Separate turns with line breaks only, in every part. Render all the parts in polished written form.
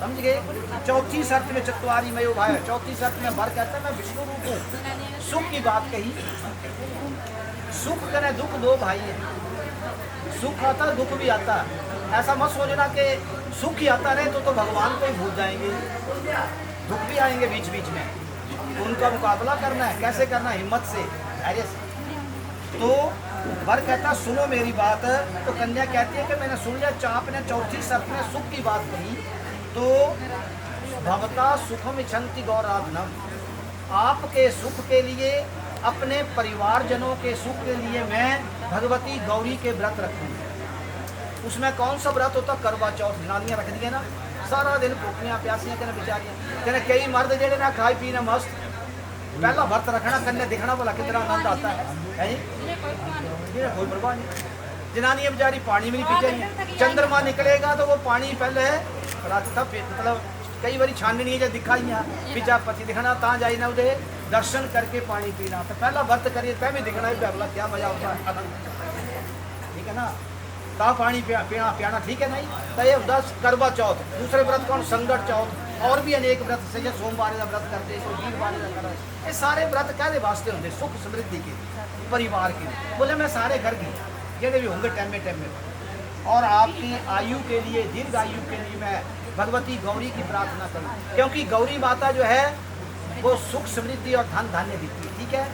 समझ गए। चौथी शर्त में चतुआरी मयो भाई, चौथी शर्त में वर कहता है मैं विष्णु रूप हूँ। सुख की बात कही, सुख करे दुख दो भाई है, सुख आता दुख भी आता। ऐसा मत सोचना कि सुख ही आता रहे तो भगवान को ही भूल जाएंगे, दुख भी आएंगे बीच बीच में, उनका मुकाबला करना है। कैसे करना है? हिम्मत से, धैर्य से। तो वर कहता सुनो मेरी बात, तो कन्या कहती है कि मैंने सुन लिया। आपने चौथी शर्त में सुख की बात कही, तो भवता सुखम इच्छन्ति गौराधनम, आपके सुख के लिए, अपने परिवारजनों के सुख के लिए मैं भगवती गौरी के व्रत रखूँगी। उसमें कौन सा व्रत होता? करवा चौथ। जनानियाँ रख दी ना, सारा दिन भूखियाँ प्यासियाँ कहने बेचारियाँ, कहने कई मर्द जेडे ना खाई पीने मस्त, पहला व्रत रखना, कन्या दिखना बोला कितना आनंद आता है जी, कोई परवाह नहीं। जनानियाँ बेचारी पानी में नहीं पी जाएंगी, चंद्रमा निकलेगा तो वो पानी पहले रास्ता मतलब कई बारी छाननी है दिखाइया पिजा पति दिखना ता जाई ना उदे दर्शन करके पानी पीना। तो पहला व्रत करिए तय भी दिखना ही बोला क्या मजा होता है, ठीक है ना। ता पानी पीना पियाना, ठीक है नहीं। तो ये 10 करवा चौथ। दूसरे व्रत कौन? संकट चौथ। और भी अनेक व्रत से सोमवार का व्रत करते, कोई वीरवार का कर, ये सारे व्रत कहते वास्ते होंगे सुख समृद्धि के, परिवार के। बोले मैं सारे घर की जेडे भी होंगे टाइम में और आपकी आयु के लिए, दीर्घ आयु के लिए मैं भगवती गौरी की प्रार्थना करूँ, क्योंकि गौरी माता जो है वो सुख समृद्धि और धन धान्य देती है, ठीक है,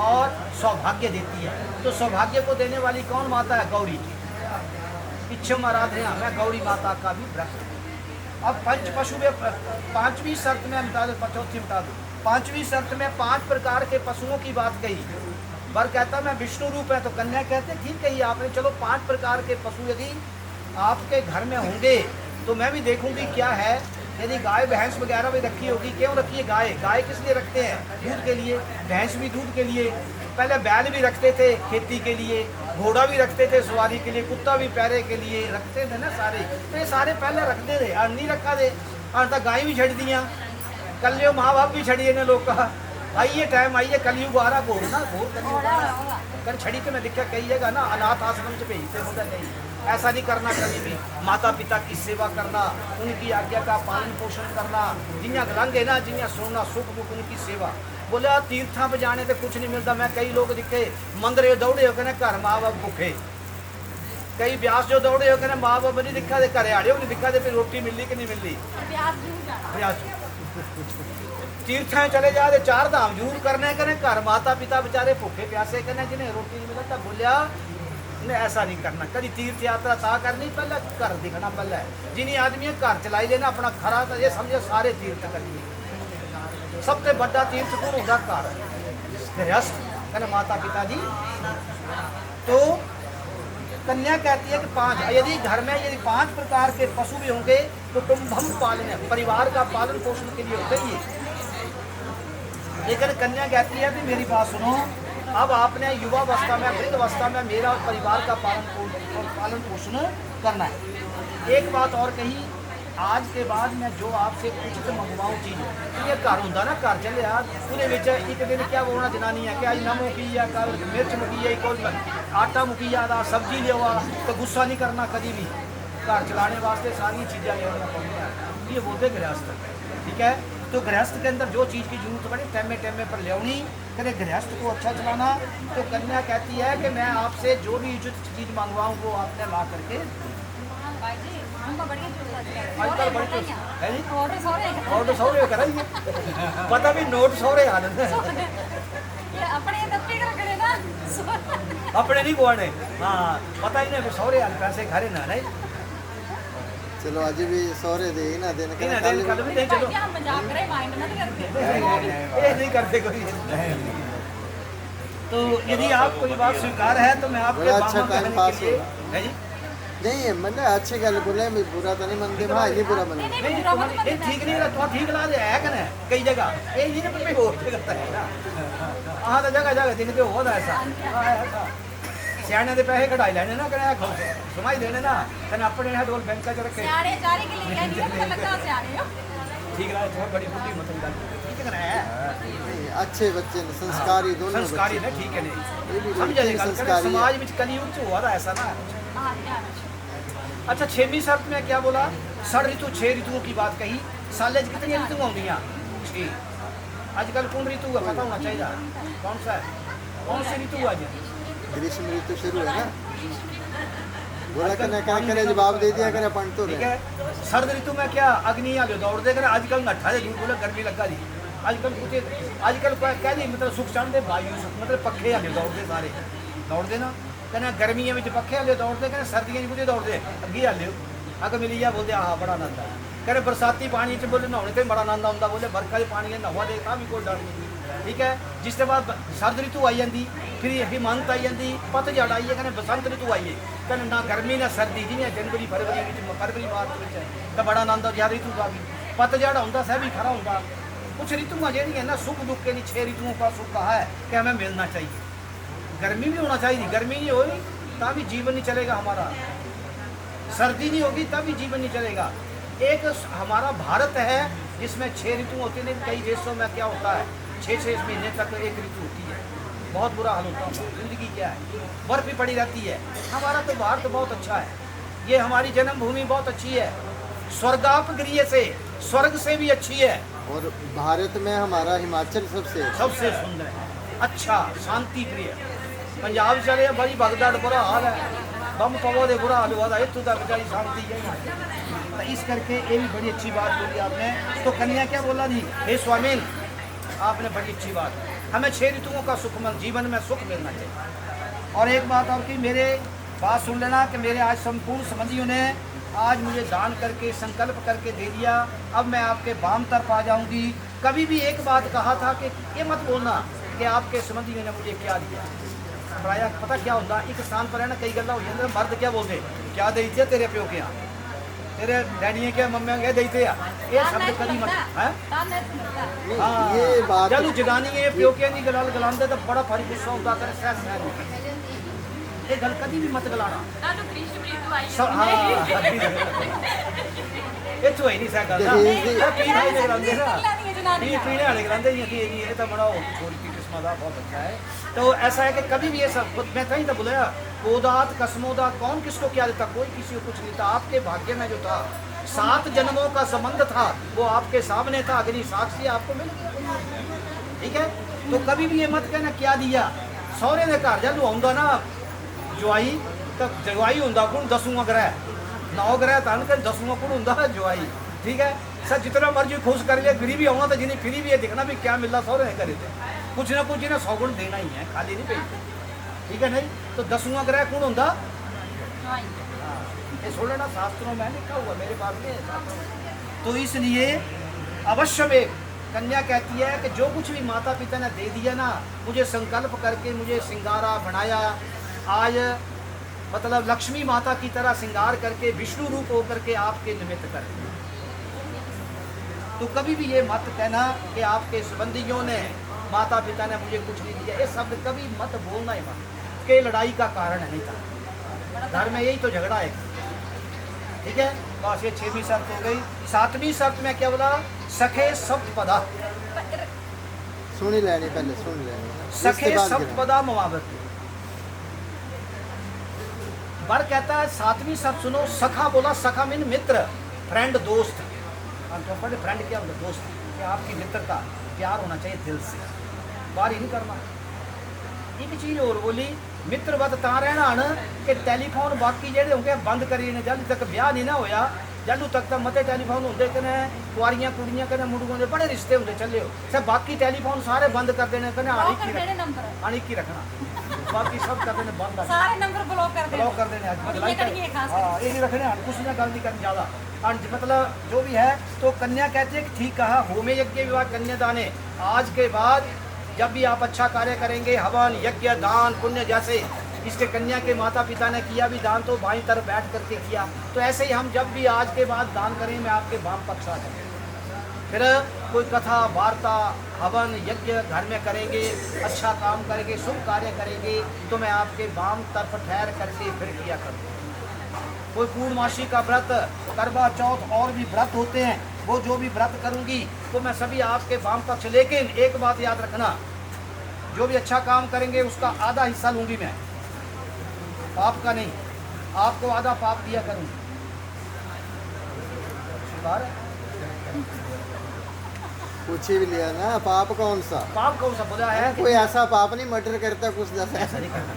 और सौभाग्य देती है। तो सौभाग्य को देने वाली कौन माता है? गौरी। इच्छम आराधना, मैं गौरी माता का भी व्रत। अब पंच पशु में पांचवी शर्त में बता दो, चौथी बता दो। पांचवी शर्त में 5 प्रकार के पशुओं की बात कही। वर कहता मैं विष्णु रूप है, तो कन्या कहते ठीक है आपने, चलो 5 प्रकार के पशु यदि आपके घर में होंगे तो मैं भी देखूंगी क्या है। यदि गाय भैंस वगैरह भी रखी होगी, क्यों रखी है गाय? गाय किस लिए रखते हैं? दूध के लिए। भैंस भी दूध के लिए। पहले बैल भी रखते थे खेती के लिए, घोड़ा भी रखते थे सवारी के लिए, कुत्ता भी पैरे के लिए रखते थे ना सारे। तो ये सारे पहले रखते थे और नहीं रखा थे, और तक गाय भी छड़ दिया, कलियो माँ बाप भी छड़िए ने लोग का। आइए टाइम आइए कलयुग आ रहा, घोर ना घोर कलयुग कर छड़ी के मैं दिखा कहिएगा ना, अनाथ आश्रम से भेजते होगा नहीं, ऐसा नहीं करना कभी भी। माता पिता की सेवा करना, उनकी आज्ञा का पालन पोषण करना, जिन्हें रंग है ना, जिन्हें सोना सुख दुख उनकी सेवा। बोले तीर्था पर जाने से कुछ नहीं मिलता। मैं कई लोग दिखे मंदिर दौड़े हो कहने घर माँ बाप भूखे, कई ब्यास जो दौड़े हो कहने माँ बाप नहीं दिखा दे, घर आड़े नहीं दिखा दे, फिर रोटी मिलनी कि नहीं मिलनी। तीर्थां चले जा रहे 4 धाम जरूर करने करें, घर माता पिता बेचारे भूखे प्यासे करने, जिन्हें रोटी नहीं मिलता। बोलिया ने ऐसा नहीं करना, कभी तीर्थ यात्रा ता करनी, पहले घर दिखना पहले। जिन्हें आदमी घर चलाई लेना अपना खरा, तो ये समझे सारे तीर्थ करिए। सबसे बड़ा तीर्थ कौन होगा? घर गृहस्थ कहना माता पिता जी। तो कन्या कहती है कि 5, यदि घर में यदि 5 प्रकार के पशु भी होंगे तो कुटुंबम पालन, परिवार का पालन पोषण के लिए होते ही। लेकिन कन्या कहती है कि मेरी बात सुनो, अब आपने युवावस्था में वृद्ध अवस्था में मेरा परिवार का पालन पोषण करना है। एक बात और कही, आज के बाद मैं जो आपसे उचित मंगवाऊँ चीज़, ये घर होंगे ना, घर चले उन्हें एक दिन क्या बोलना जनानी है कि आज नम मुकी है, कल मिर्च मुकी है, कोई आटा मुकी है, सब्जी ले आ, तो गुस्सा नहीं करना कभी भी। घर चलाने वास्ते सारी चीज़ें लेना पड़ती, ये बोलते गृहस्थ, ठीक है। तो गृहस्थ के अंदर जो चीज़ की जरूरत पड़े टाइमे पर लेनी, करें गृहस्थ को अच्छा चलाना। तो कन्या कहती है कि मैं आपसे जो भी उचित चीज़ मंगवाऊँ वो आपने ला करके। आजकल बड़ी है जी ऑर्डर सौरे कराइए, पता भी नोट सौरे आ अपने नहीं गुआने, हाँ पता ही नहीं सौरे आने पैसे घरे ना नहीं।
चलो आज भी सौरे दे ना देने
कल भी नहीं, चलो ये नहीं करते कोई। तो यदि आपको ये बात स्वीकार है तो मैं आपके
अच्छा टाइम पास हो
है जी।
नहीं मतलब अच्छी गल बोले, बुरा तो नहीं मनते, भाई नहीं बुरा मनते,
नहीं ठीक नहीं रहा, ठीक ला दे है कने कई जगह ये नहीं पे हो करता है ना। हां तो जगह जगह दिन पे होता ऐसा सियाने दे पैसे कढाई लेने ना, कने सुनाई देने ना, कने अपने है डोल बैंक च रखे
सियाने जारी के लिए नहीं पता लगा सियाने हो,
ठीक रहा है, बड़ी बुद्धि मतलब गल ठीक है।
अच्छे बच्चे ने संस्कारी, दोनों
संस्कारी ने, ठीक है नहीं
ये भी
समझ
संस्कारी
समाज में कलयुग से हुआ था ऐसा ना। अच्छा 6वीं शर्त में क्या बोला? सड़ ऋतु 6 ऋतुओं की बात कही। साले च कितनी ऋतु आउंदियां? 6। आजकल कौन ऋतु है पता होना चाहिए, कौन सा है, कौन सी ऋतु आज?
ग्रीष्म ऋतु शुरू है ना। बोला करना क्या करे, जवाब दे दिया करे पंड तो
ठीक है। सर्द ऋतु में क्या अग्नि आगे दौड़ दे करे, आजकल नठा दे झूठ बोले गर्मी लगा दी। आजकल कुछ आजकल क्या जी मतलब सुख चाहते वायु सुख मतलब पखे आगे दौड़ते सारे दौड़ते ना, कहना गर्मियों में पखे आगे दौड़ते, कहना सर्दियों में कुछ दौड़ते अगे आले अग मिली जा बोलते हाँ बड़ा आनंद है। कहने बरसाती पानी च बोले नहाने से बड़ा आनंद आता, बोले बरखा के पानी नहा दे भी कोई डर नहीं। ठीक है। जिसके बाद सर्द ऋतु आई जाती, फिर हेमंत आई जाती, पतझड़ आई है, कहने बसंत ऋतु आई है, कहने ना गर्मी ना सर्दी जिन्हें जनवरी फरवरी मार्च तो बड़ा आनंद आ ऋतु का भी। पतझड़ आता सह भी खरा होता। कुछ ऋतुआं जी ना सुख दुख के लिए 6 ऋतुओं का सुख कहा है कि हमें मिलना चाहिए। गर्मी भी होना चाहिए, गर्मी नहीं होगी तभी जीवन नहीं चलेगा हमारा, सर्दी नहीं होगी तभी जीवन नहीं चलेगा। एक हमारा भारत है जिसमें 6 ऋतु होती नहीं, कई देशों में क्या होता है 6-6 महीने तक एक ऋतु होती है, बहुत बुरा हाल होता है। जिंदगी क्या है, बर्फ भी पड़ी रहती है। हमारा तो भारत बहुत अच्छा है, ये हमारी जन्मभूमि बहुत अच्छी है, स्वर्गापगृह से स्वर्ग से भी अच्छी है।
और भारत में हमारा हिमाचल सबसे
सुंदर है, अच्छा शांति प्रिय। पंजाब चले बड़ी भगदड़ बुरा हाल है, बम पवो दे बुरा हाल हुआ था, इतू तक बेचारी शांति है। तो इस करके ये भी बड़ी अच्छी बात बोली आपने। तो कन्या क्या बोला जी, हे स्वामीन आपने बड़ी अच्छी बात, हमें 6 ऋतुओं का सुख जीवन में सुख मिलना चाहिए। और एक बात और की, मेरे बात सुन लेना कि मेरे आज संपूर्ण संबंधियों ने आज मुझे दान करके संकल्प करके दे दिया, अब मैं आपके वाम तरफ आ जाऊंगी। कभी भी एक बात कहा था कि ये मत बोलना कि आपके संबंधियों ने मुझे क्या दिया। प्राय पता क्या होता, एक स्थान पर है ना कई गल्ला हो जाती, मर्द क्या बोलते क्या दे थे तेरे प्यो के यहाँ, तेरे डैडी के मम्मी क्या देते ये शब्द कभी मत है। हाँ
ये बात
चलो जगानी है प्यो के नहीं गलाल गलाते तो बड़ा भारी गुस्सा होता करे, सह ये गल कभी भी मत गलाना। इतों ही नहीं सह गलता पीने वाले गलाते ये तो बड़ा छोटी की किस्मत का बहुत अच्छा है। तो ऐसा है कि कभी भी ये सब मैं कहीं तो बोला कोदात कसमोदा कौन किसको क्या देता, कोई किसी को कुछ नहीं था। आपके भाग्य में जो था 7 जन्मों का संबंध था वो आपके सामने था, अग्नि साक्षी आपको मिल गया। ठीक है। तो कभी भी ये मत कहना क्या दिया। सौरे ने घर जब आंदा ना जवाई तो जवाई होंदा कौन 10वां ग्रह 9 ग्रह तन कर 10वां कौन होंदा जवाई। ठीक है। सर जितना मर्जी खुश कर लिया, फिर भी आना तो जिन्हें फिर भी ये देखना भी क्या मिलता सौरे ने करे थे, कुछ ना कुछ इन्हें 100 गुण देना ही है, खाली नहीं भेजते। ठीक है। नहीं तो 10वां ग्रह कौन होंदा, ये सुन लेना शास्त्रों में लिखा हुआ, मेरे पास नहीं है शास्त्रों। तो इसलिए अवश्य में कन्या कहती है कि जो कुछ भी माता पिता ने दे दिया ना, मुझे संकल्प करके मुझे सिंगारा बनाया, आज मतलब लक्ष्मी माता की तरह सिंगार करके विष्णु रूप होकर के आपके निमित्त कर। तो कभी भी ये मत कहना कि आपके संबंधियों ने माता पिता ने मुझे कुछ नहीं दिया, ये शब्द कभी मत बोलना ही मत, के लड़ाई का कारण नहीं था। घर में यही तो झगड़ा है। ठीक है। बस ये 6वीं शर्त हो गई। 7वीं शर्त में क्या बोला, सखे सप्तपदा,
सुन ही लेनी पहले सुन लेनी,
सखे सप्तपदा मवावत। वर कहता है 7वीं शर्त सुनो, सखा बोला, सखा मीन मित्र, फ्रेंड दोस्त। फ्रेंड क्या होता, दोस्त, कि आपकी मित्रता प्यार होना चाहिए दिल से, बाहर ही नहीं करना। एक चीज़ और बोली, मित्रवत ता रहना न कि टैलीफोन बाकी जेडे होंगे बंद करिए ने, जल्द तक ब्याह नहीं ना होया, जल्द तक तो मते टैलीफोन होंगे कने कुआरियां कुड़ियां कने मुंडुओं दे बड़े रिश्ते होंगे चले हो, सब बाकी टैलीफोन सारे बंद कर देने कने आनी की रखना, बाकी सब कर देने बंद,
सारे नंबर ब्लॉक कर
देने। हाँ ये नहीं रखने, कुछ ना गल नहीं करनी ज़्यादा। मतलब जो भी है। तो कन्या कहती है कि ठीक कहा, होमे यज्ञ विवाह कन्यादाने, आज के बाद जब भी आप अच्छा कार्य करेंगे, हवन यज्ञ दान पुण्य जैसे इसके कन्या के माता पिता ने किया भी दान तो बाईं तरफ बैठ करके किया, तो ऐसे ही हम जब भी आज के बाद दान करें मैं आपके वाम पक्ष आ जाएंगे। फिर कोई कथा वार्ता हवन यज्ञ घर में करेंगे, अच्छा काम करेंगे, शुभ कार्य करेंगे, तो मैं आपके वाम तरफ ठहर करके फिर किया करूँगा। कोई पूर्णमासी का व्रत, करवा चौथ और भी व्रत होते हैं, वो जो भी व्रत करूंगी तो मैं सभी आपके वाम पक्ष। लेकिन एक बात याद रखना, जो भी अच्छा काम करेंगे उसका आधा हिस्सा लूंगी मैं, पाप का नहीं, आपको आधा पाप दिया करूंगी। स्वीकार है।
पूछ ही भी लिया ना, पाप कौन सा?
पाप कौन सा बोला है कि
कोई ऐसा पाप नहीं मर्डर करता कुछ दस
ऐसा नहीं करना।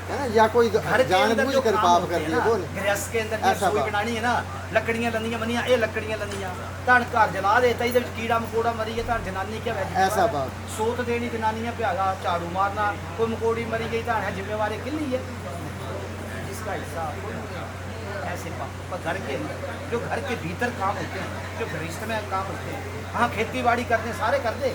है ना, या कोई
घर के अंदर
जानबूझ
जो
कर
काम
पाप
होते
कर
हैं
दिया
ना,
वो नहीं।
गृहस्थ के अंदर
ऐसा
रसोई
पाप।
बनानी है ना, लकड़ियां लंदियां बनिया, ये लकड़ियां लंदियां धन घर जला देता, इधर कीड़ा मकोड़ा मरी गया धन जनानी क्या वैसे
ऐसा पाप।
सोत देनी जनानियां भ्यागा झाड़ू मारना, कोई मकोड़ी मरी गई धन है जिम्मेवारी किल्ली है, इसका हिसाब कोई नहीं है। ऐसे पाप पर घर के अंदर जो घर के भीतर काम होते हैं, जो गृहस्थ में काम होते हैं, हाँ खेती बाड़ी करते सारे कर दे,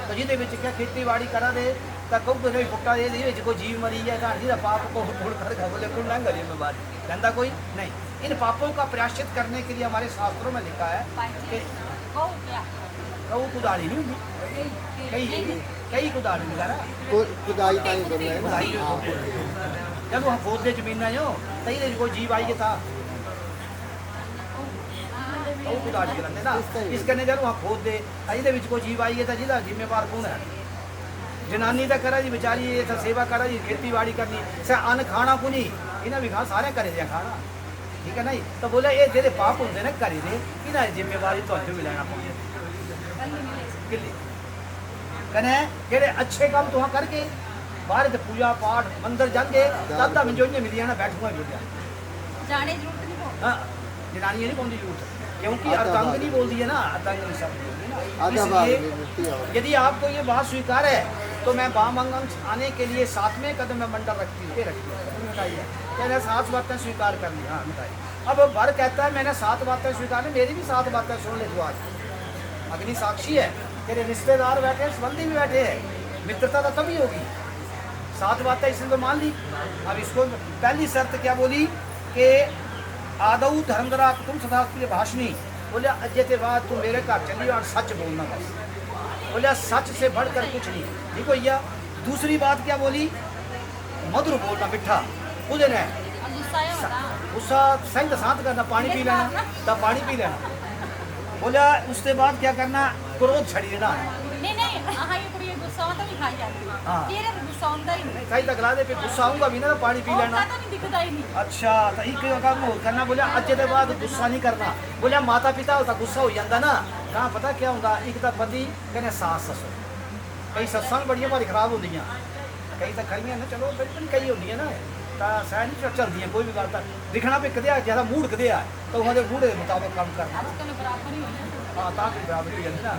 तो जिहदे विच क्या खेती बाड़ी करा दे तो कहू कोई फुट्टा दे दी कोई जीव मरी है धन जी पाप को हुड़ कर बोले कौन लंघ जिम्मेवारी कहता कोई नहीं। इन पापों का प्रायश्चित करने के लिए हमारे शास्त्रों में लिखा है कि
गौ क्या
गऊ कुदाड़ी नहीं होगी, कई कुदाड़ी नहीं करा
खुदाई ताई कर रहे हैं ना।
कुदाई
हाँ।
जब हम खोद दे जमीन जो तई दे कोई जीव आई था गऊ कुदाड़ी कराते ना, इस करने जब वहाँ खोद दे तई दे कोई जीव आई था जिला जिम्मेवार कौन है? जनानी तो करा जी बेचारी ये तो सेवा करा जी खेती बाड़ी करनी से अन्न खाना को नहीं इन्हें भी खा सारे करे दिया खाना ठीक है नहीं, तो बोले ये जेरे पाप होंगे ना करे दे इन्हें जिम्मेवारी तो अजो भी लेना पड़े कने जेरे अच्छे काम तो वहाँ करके बाहर तो पूजा पाठ मंदिर जाएंगे दादा में जो मिली ना बैठूंगा जुड़
जाने जरूरत नहीं हो
हाँ जनानी नहीं बोलती झूठ क्योंकि अर्धांगिनी बोल दी है ना, अर्धांगिनी सब बोल दी
आधा
ना।
भाग
इसलिए
में मिट्टी और
यदि आपको ये बात स्वीकार है तो मैं वामंगम आने के लिए 7वें कदम में मंडल रखती हूँ बताइए मैंने 7 बातें स्वीकार कर ली। हाँ बताइए अब भर कहता है मैंने 7 बातें स्वीकार ली, मेरी भी 7 बातें सुन ले तू आज अग्नि साक्षी है, तेरे रिश्तेदार बैठे हैं, संबंधी भी बैठे हैं, मित्रता तो तभी होगी। 7 बातें इसने तो मान ली। अब इसको पहली शर्त क्या बोली कि आदऊ धर्मदरा तुम सदा भाषणी बोले अजय के बाद तू मेरे घर चली और सच बोलना बस, बोले सच से बढ़कर कुछ नहीं ठीक हो भैया। दूसरी बात क्या बोली मधुर बोलना मिठा खुद ने
और गुस्सा है होता
गुस्सा सही तो शांत करना पानी पी लेना तब पानी पी लेना। बोला उसके बाद क्या करना क्रोध छड़ी देना
नहीं नहीं हाँ ये कुड़ी गुस्सा होता भी खाई जाती
हाँ।
है तेरे गुस्सा होता ही नहीं
सही तक ला दे फिर गुस्सा आऊंगा भी ना तो पानी पी लेना।
होता तो नहीं दिखता ही नहीं
अच्छा तो एक काम और करना बोले अज के बाद गुस्सा नहीं करना, बोले माता पिता होता गुस्सा हो जाता ना कहाँ पता क्या होता एक तो पति कहने सास ससुर कई सत्संग बड़िया भारी खराब होंगी कई तो खड़िया ना चलो बिल्कुल कई होंगी ना तो सह नहीं चलती कोई भी गल दिखना भी कदे ज्यादा मूड कदे आ तो वहाँ मूड के मुताबिक काम करना
आजकल बराबर ही होना
हाँ ताकि बराबरी हो जाती ना।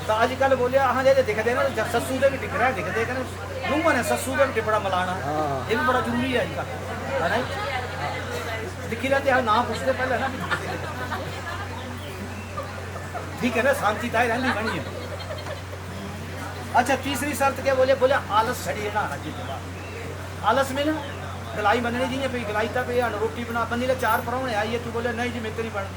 तो अजकल बोले हाँ जे दिखते ना जब सस्सू के भी टिक रहे दिखते कहने रूमा ने सस्सू के भी टिपड़ा मिलाना
हाँ।
ये भी बड़ा जरूरी है अजकल है ना। दिखी रहते हैं ना पूछते पहले ना ठीक है ना शांति ताई रहनी बनी है। अच्छा तीसरी शर्त क्या बोले बोले आलस छड़िए ना राज्य के बाद आलस में ना गलाई बननी जी भाई गलाई तक रोटी बना बनी ले 4 परौने आइए तू बोले नहीं जी मेरे नहीं बन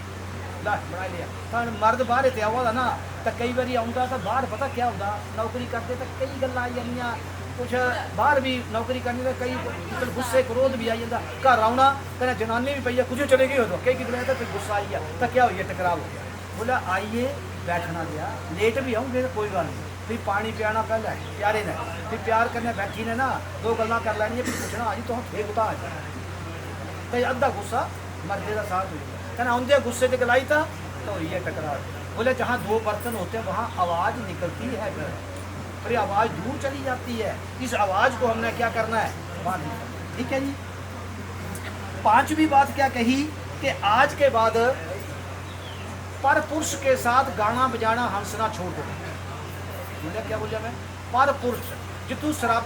ला बना लिया पर मर्द बाहर इतने आवा ना तो कई बार आऊँगा तो बाहर पता क्या होता नौकरी करते तो कई गल् आई जानिया कुछ बाहर भी नौकरी करनी तो कई मतलब गुस्से क्रोध भी आई जाता घर आना कहना जनानी भी पई है कुछ चले गई हो तो कई कि तो फिर गुस्सा आई गया तो क्या हो गया टकराव हो गया बोला आइए बैठना दिया लेट भी आऊँगे तो कोई गल नहीं फिर पानी पियाना पहले प्यारे ने फिर प्यार करने बैठी ने ना 2 गल्लां कर लैनिया फिर पूछना आज तो फिर उता आ जाए तो अद्धा गुस्सा मर्दे का साथ हो गया कहना आउंदे गुस्से से गलाई था तो ये टकराव। बोले जहाँ 2 बर्तन होते हैं वहाँ आवाज़ निकलती है फिर आवाज़ दूर चली जाती है, इस आवाज़ को हमने क्या करना है बांध निकालना। ठीक है जी। 5वीं बात क्या कही कि आज के बाद पर पुरुष के साथ गाना बजाना हंसना छोड़ दो। बोले क्या बोलिया मैं पर पुरुष जो तू शराब